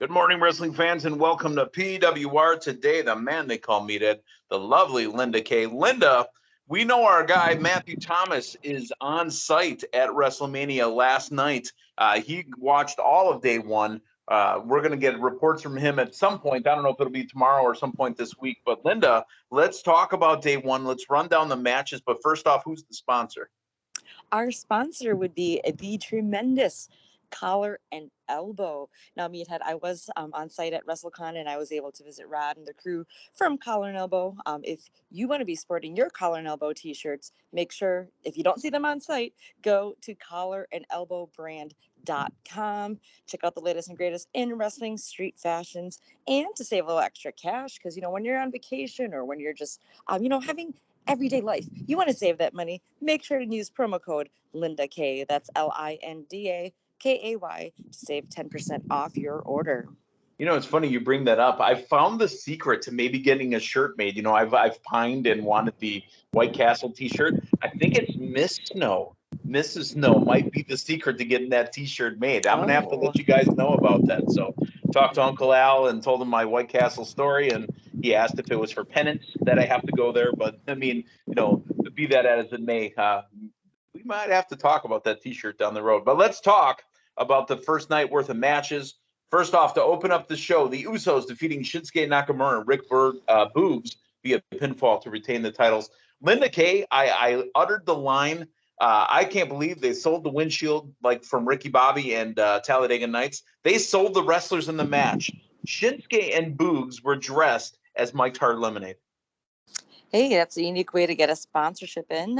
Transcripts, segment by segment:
Good morning, wrestling fans, and welcome to PWR. Today, the man they call Meathead, the lovely Linda Kay. Linda, we know our guy, Matthew Thomas, is on site at WrestleMania last night. He watched all of day one. We're going to get reports from him at some point. I don't know if it'll be tomorrow or some point this week. But, Linda, let's talk about day one. Let's run down the matches. But first off, who's the sponsor? Our sponsor would be the tremendous Collar and Elbow. Now, Meathead, I was on site at WrestleCon and I was able to visit Rod and the crew from Collar and Elbow. If you want to be sporting your Collar and Elbow t-shirts, make sure, if you don't see them on site, go to collarandelbowbrand.com. Check out the latest and greatest in wrestling, street fashions, and to save a little extra cash, because, when you're on vacation or when you're just, having everyday life, you want to save that money, make sure to use promo code Linda K. That's LINDAKAY to save 10% off your order. It's funny you bring that up. I found the secret to maybe getting a shirt made. I've pined and wanted the White Castle T-shirt. I think it's Miss Snow. Mrs. Snow might be the secret to getting that T-shirt made. I'm gonna have to let you guys know about that. So, talked to Uncle Al and told him my White Castle story, and he asked if it was for penance that I have to go there. But I mean, be that as it may, we might have to talk about that T-shirt down the road. But let's talk about the first night worth of matches. First off, to open up the show, the Usos defeating Shinsuke Nakamura and Rick Boggs via pinfall to retain the titles. Linda Kay, I uttered the line, I can't believe they sold the windshield like from Ricky Bobby and Talladega Nights. They sold the wrestlers in the match. Shinsuke and Boggs were dressed as Mike's Hard Lemonade. Hey, that's a unique way to get a sponsorship in.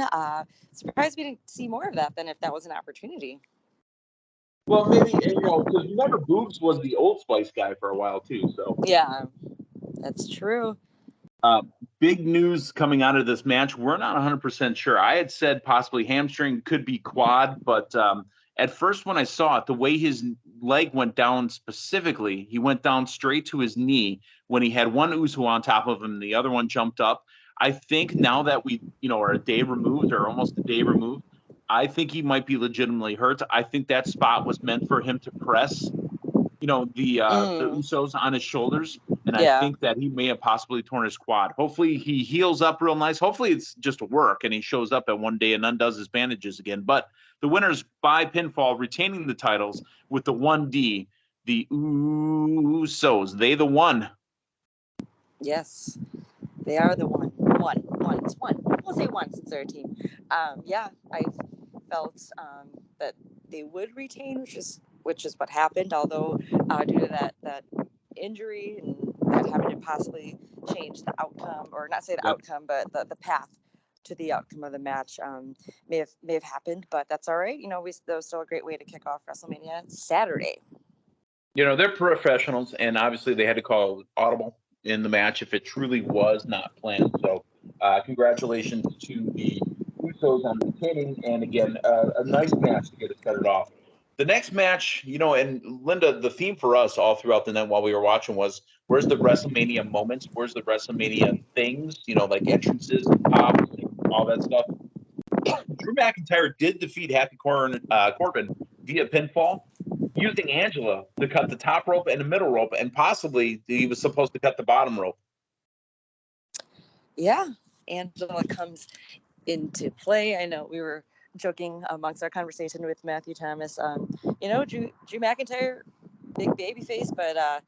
Surprised we didn't see more of that than if that was an opportunity. Well, maybe, because remember, Boggs was the Old Spice guy for a while, too. So yeah, that's true. Big news coming out of this match. We're not 100% sure. I had said possibly hamstring, could be quad, but at first when I saw it, the way his leg went down specifically, he went down straight to his knee when he had one Uso on top of him, and the other one jumped up. I think now that we, are a day removed or almost a day removed, I think he might be legitimately hurt. I think that spot was meant for him to press, the Usos on his shoulders. And I think that he may have possibly torn his quad. Hopefully he heals up real nice. Hopefully it's just a work and he shows up at one day and undoes his bandages again. But the winners by pinfall, retaining the titles with the 1D, the Usos. They the one. Yes, they are the one. One. We'll say one since they're a team. I felt that they would retain, which is what happened. Although due to that injury and that having to possibly change the outcome, or not say the outcome, but the path to the outcome of the match may have happened. But that's all right. That was still a great way to kick off WrestleMania Saturday. They're professionals, and obviously they had to call audible in the match if it truly was not planned. So congratulations to the Usos on retaining, and again, a nice match to get it started off. The next match, and Linda, the theme for us all throughout the night while we were watching was, where's the WrestleMania moments? Where's the WrestleMania things? Like entrances, pops, all that stuff. Drew McIntyre did defeat Happy Corbin via pinfall, using Angela to cut the top rope and the middle rope, and possibly he was supposed to cut the bottom rope. Yeah, Angela comes into play. I know we were joking amongst our conversation with Matthew Thomas. Drew McIntyre, big baby face, but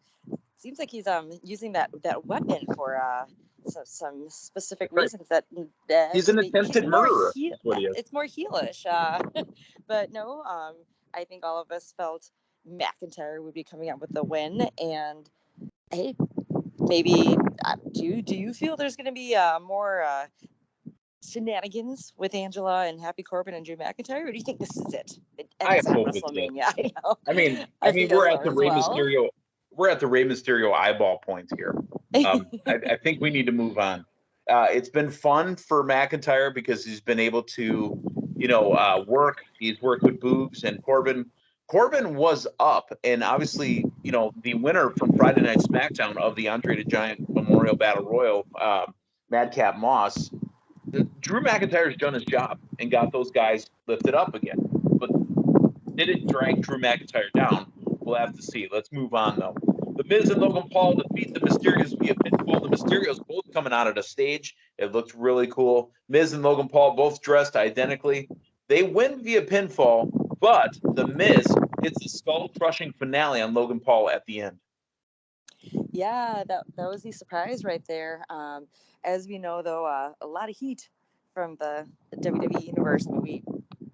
seems like he's using that weapon for some specific reasons. That he's an attempted murderer. It's more heelish, but no. I think all of us felt McIntyre would be coming out with the win, and hey, maybe do you feel there's going to be more shenanigans with Angela and Happy Corbin and Drew McIntyre, or do you think this is it? I have hope it's it. I mean, we're at the Rey Mysterio. We're at the Rey Mysterio eyeball point here. I think we need to move on. It's been fun for McIntyre because he's been able to, work. He's worked with Boggs and Corbin. Corbin was up, and obviously, the winner from Friday Night SmackDown of the Andre the Giant Memorial Battle Royal, Madcap Moss. Drew McIntyre's done his job and got those guys lifted up again. But did it drag Drew McIntyre down? We'll have to see. Let's move on, though. The Miz and Logan Paul defeat the Mysterios via pinfall. The Mysterios both coming out of the stage. It looked really cool. Miz and Logan Paul both dressed identically. They win via pinfall, but the Miz hits a skull-crushing finale on Logan Paul at the end. Yeah, that was the surprise right there. As we know, though, a lot of heat from the WWE universe. I mean, we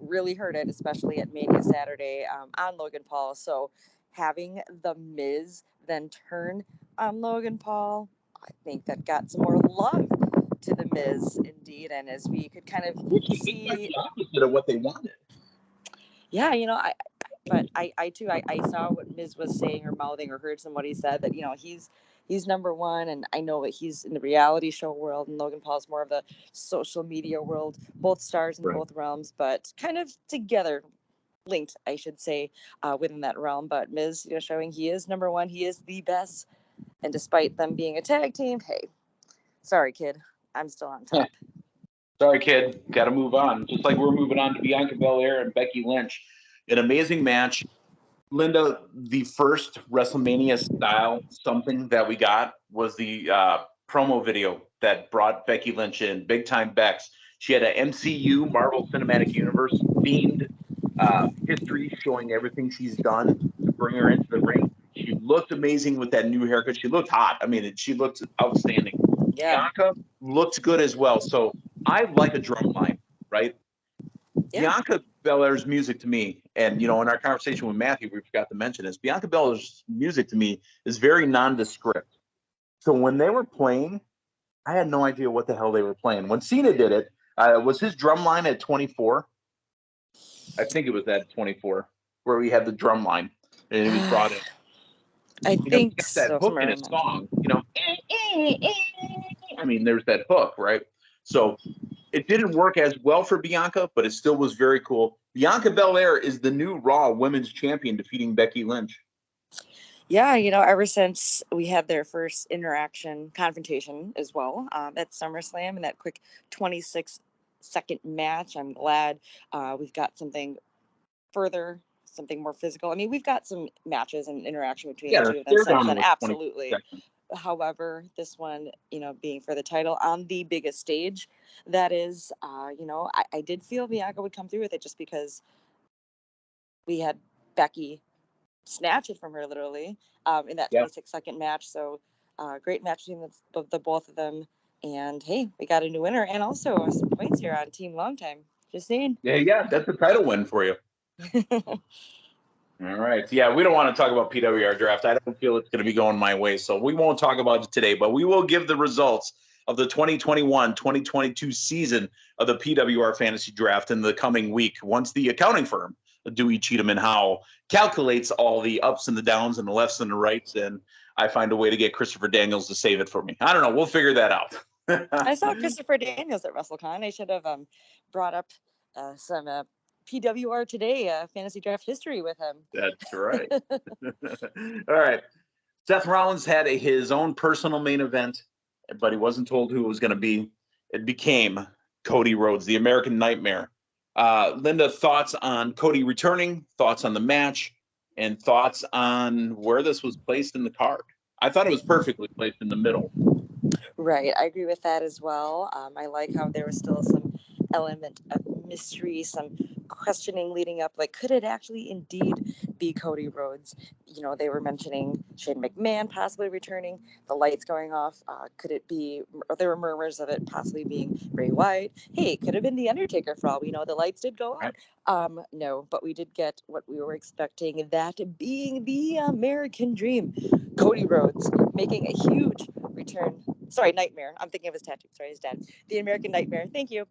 really heard it, especially at Mania Saturday on Logan Paul. So having the Miz then turn on Logan Paul, I think that got some more love to the Miz, indeed. And as we could kind of see, the opposite of what they wanted. Yeah, I too, I saw what Miz was saying or mouthing or heard somebody said that, he's number one. And I know that he's in the reality show world and Logan Paul's more of the social media world, both stars in both realms, but kind of together, linked, I should say, within that realm. But Miz, showing he is number one, he is the best. And despite them being a tag team, hey, sorry, kid, I'm still on top. Sorry, kid. Got to move on. Just like we're moving on to Bianca Belair and Becky Lynch. An amazing match. Linda, the first WrestleMania style something that we got was the promo video that brought Becky Lynch in, Big Time Bex. She had an MCU, Marvel Cinematic Universe, themed history showing everything she's done to bring her into the ring. She looked amazing with that new haircut. She looked hot. I mean, she looked outstanding. Yeah. Bianca looked good as well. So I like a drum line, right? Yeah. Bianca Belair's music to me, and in our conversation with Matthew, we forgot to mention this. Bianca Belair's music to me is very nondescript. So when they were playing, I had no idea what the hell they were playing. When Cena did it, was his drum line at 24? I think it was at 24 where we had the drum line and it was brought in. I think got that so. hook in his song. I mean, there's that hook, right? So it didn't work as well for Bianca, but it still was very cool. Bianca Belair is the new Raw Women's Champion, defeating Becky Lynch. Yeah, ever since we had their first confrontation as well at SummerSlam and that quick 26-second match, I'm glad we've got something further, something more physical. I mean, we've got some matches and interaction between the two of them since then, absolutely. However, this one, being for the title on the biggest stage, that is, I did feel Bianca would come through with it just because we had Becky snatch it from her literally in that 26-second match. So great match between the both of them. And hey, we got a new winner and also some points here on Team Long Time. Just saying. Yeah, that's a title win for you. All right. Yeah, we don't want to talk about PWR draft. I don't feel it's going to be going my way, so we won't talk about it today, but we will give the results of the 2021-2022 season of the PWR Fantasy Draft in the coming week once the accounting firm, Dewey, Cheatham, and Howe, calculates all the ups and the downs and the lefts and the rights, and I find a way to get Christopher Daniels to save it for me. I don't know. We'll figure that out. I saw Christopher Daniels at WrestleCon. I should have brought up some PWR Today fantasy draft history with him. That's right. All right. Seth Rollins had his own personal main event, but he wasn't told who it was going to be. It became Cody Rhodes, the American Nightmare. Linda, thoughts on Cody returning, thoughts on the match, and thoughts on where this was placed in the card. I thought it was perfectly placed in the middle. Right. I agree with that as well. I like how there was still some element of mystery, some questioning leading up. Like, could it actually indeed be Cody Rhodes? They were mentioning Shane McMahon possibly returning, the lights going off. Could it be, or there were murmurs of it possibly being Bray Wyatt. Hey, it could have been The Undertaker for all we know. The lights did go out. Right. No, but we did get what we were expecting, that being the American Dream. Cody Rhodes making a huge return. Sorry, Nightmare. I'm thinking of his tattoo. Sorry, his dad. The American Nightmare. Thank you.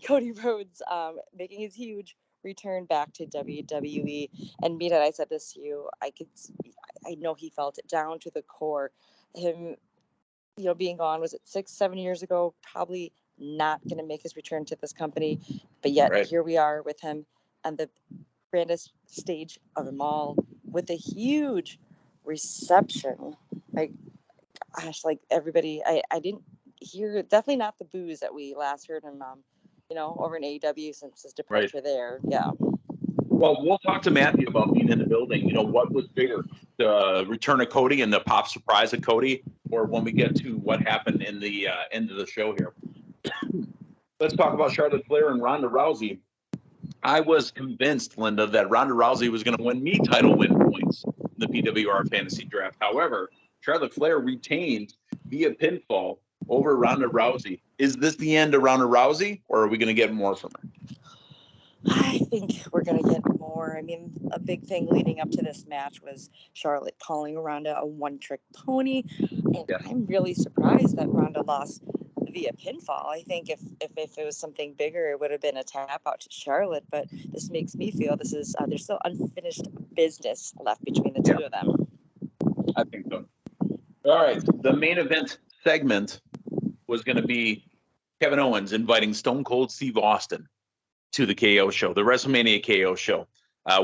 Cody Rhodes making his huge return back to WWE. And Meathead, I said this to you. I know he felt it down to the core. Him, being gone, was it 6-7 years ago? Probably not going to make his return to this company. But yet Here we are with him on the grandest stage of them all with a huge reception. Like everybody, I didn't hear, definitely not the boos that we last heard him, over in AEW since his departure there. Yeah. Well, we'll talk to Matthew about being in the building. You know, what was bigger, the return of Cody and the pop surprise of Cody, or when we get to what happened in the end of the show here? Let's talk about Charlotte Flair and Ronda Rousey. I was convinced, Linda, that Ronda Rousey was going to win me title win points in the PWR fantasy draft. However, Charlotte Flair retained via pinfall over Ronda Rousey. Is this the end of Ronda Rousey, or are we going to get more from her? I think we're going to get more. I mean, a big thing leading up to this match was Charlotte calling Ronda a one-trick pony. And Yeah. I'm really surprised that Ronda lost via pinfall. I think if it was something bigger, it would have been a tap out to Charlotte. But this makes me feel this is there's still unfinished business left between the two of them. I think so. All right. The main event segment was going to be Kevin Owens inviting Stone Cold Steve Austin to the KO show, the WrestleMania KO show.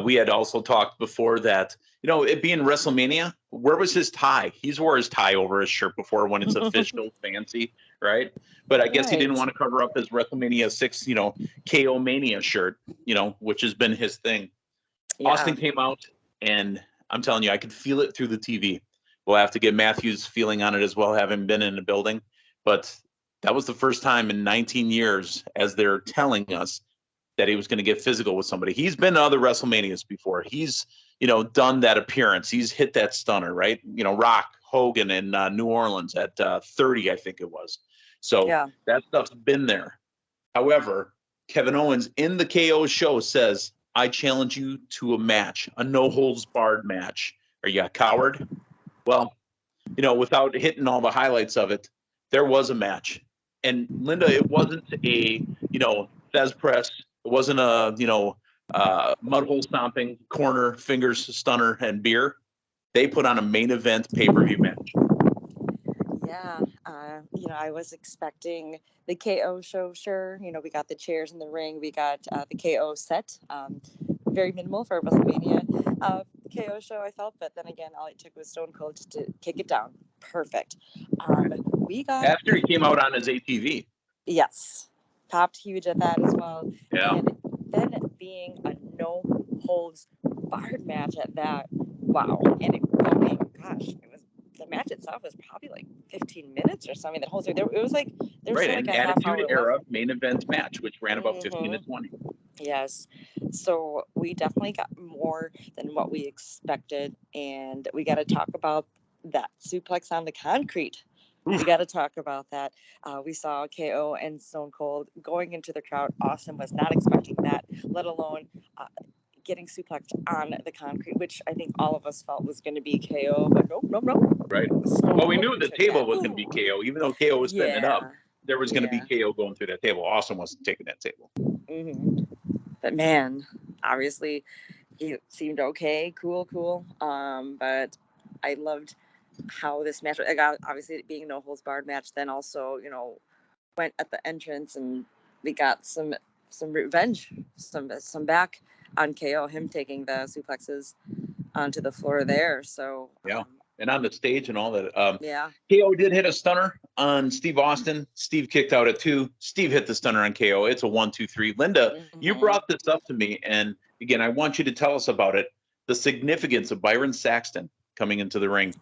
We had also talked before that, you know, it being WrestleMania, where was his tie? He's wore his tie over his shirt before when it's official, fancy, right? But I guess he didn't want to cover up his WrestleMania 6, you know, KO Mania shirt, you know, which has been his thing. Yeah. Austin came out, and I'm telling you, I could feel it through the TV. We'll have to get Matthew's feeling on it as well, having been in the building. But that was the first time in 19 years, as they're telling us, that he was going to get physical with somebody. He's been to other WrestleManias before. He's, you know, done that appearance. He's hit that stunner, right? You know, Rock Hogan in New Orleans at 30, I think it was. So that stuff's been there. However, Kevin Owens in the KO show says, I challenge you to a match, a no-holds-barred match. Are you a coward? Well, you know, without hitting all the highlights of it, there was a match. And, Linda, it wasn't a, you know, Fez press. It wasn't a, you know, mud hole stomping, corner, fingers, stunner, and beer. They put on a main event pay-per-view match. Yeah. You know, I was expecting the KO show, sure. You know, we got the chairs in the ring. We got the KO set. Very minimal for a WrestleMania KO show, I felt. But then again, all it took was Stone Cold just to kick it down. Perfect. We got... After he came out on his ATV. Yes. Popped huge at that as well. Yeah. And then being a no-holds-barred match at that. Wow. And the match itself was probably like 15 minutes or something. That whole thing, it was like there was like a Attitude Era main event match, which ran about 15 to 20. Yes, so we definitely got more than what we expected, and we got to talk about that suplex on the concrete. We got to talk about that. We saw KO and Stone Cold going into the crowd. Austin was not expecting that, let alone getting suplexed on the concrete, which I think all of us felt was going to be KO, but nope. Right. Well, we knew the table was going to be KO, even though KO was setting it up. There was going to be KO going through that table. Austin wasn't taking that table. Mm-hmm. But man, obviously, he seemed okay, cool. But I loved how this match, obviously it being a no holds barred match, then also, you know, went at the entrance and we got some revenge, some back on KO, him taking the suplexes onto the floor there. So and on the stage and all that. KO did hit a stunner on Steve Austin. Steve kicked out at 2. Steve hit the stunner on KO. It's a 1, 2, 3. Linda, you brought this up to me, and again, I want you to tell us about it. The significance of Byron Saxton coming into the ring.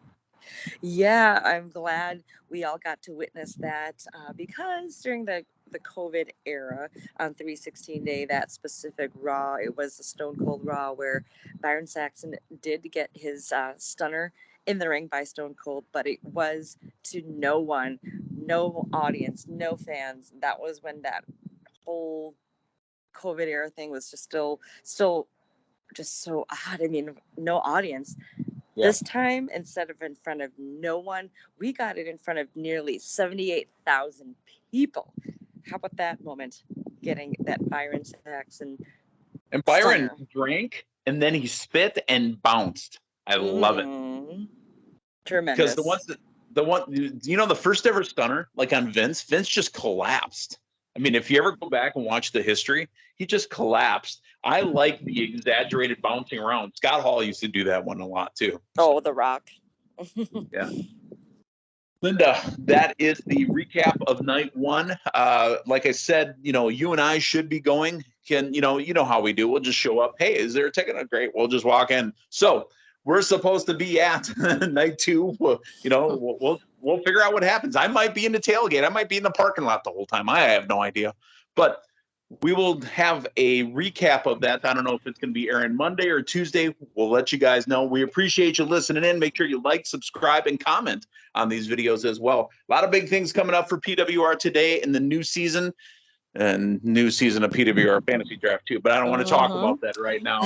Yeah, I'm glad we all got to witness that because during the COVID era on 316 Day, that specific Raw, it was the Stone Cold Raw where Byron Saxton did get his stunner in the ring by Stone Cold, but it was to no one, no audience, no fans. That was when that whole COVID era thing was just still just so odd. I mean, no audience. Yeah. This time, instead of in front of no one, we got it in front of nearly 78,000 people. How about that moment, getting that Byron Saxton? And Byron drank, and then he spit and bounced. I love it. Tremendous. Because the one, you know, the first ever stunner, like on Vince just collapsed. I mean, if you ever go back and watch the history, he just collapsed. I like the exaggerated bouncing around. Scott Hall used to do that one a lot too. Oh, The Rock. Yeah. Linda, that is the recap of night 1. Like I said, you know, you and I should be going. can, you know how we do. We'll just show up. Hey, is there a ticket? Oh, great. We'll just walk in. So we're supposed to be at night 2. We'll figure out what happens. I might be in the tailgate. I might be in the parking lot the whole time. I have no idea. But we will have a recap of that. I don't know if it's going to be airing Monday or Tuesday. We'll let you guys know. We appreciate you listening in. Make sure you like, subscribe, and comment on these videos as well. A lot of big things coming up for PWR today in the new season and new season of PWR Fantasy Draft too. But I don't want to talk about that right now.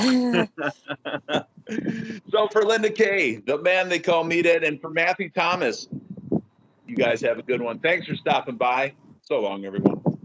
So for Linda Kay, the man they call Meathead, and for Matthew Thomas, you guys have a good one. Thanks for stopping by. So long, everyone.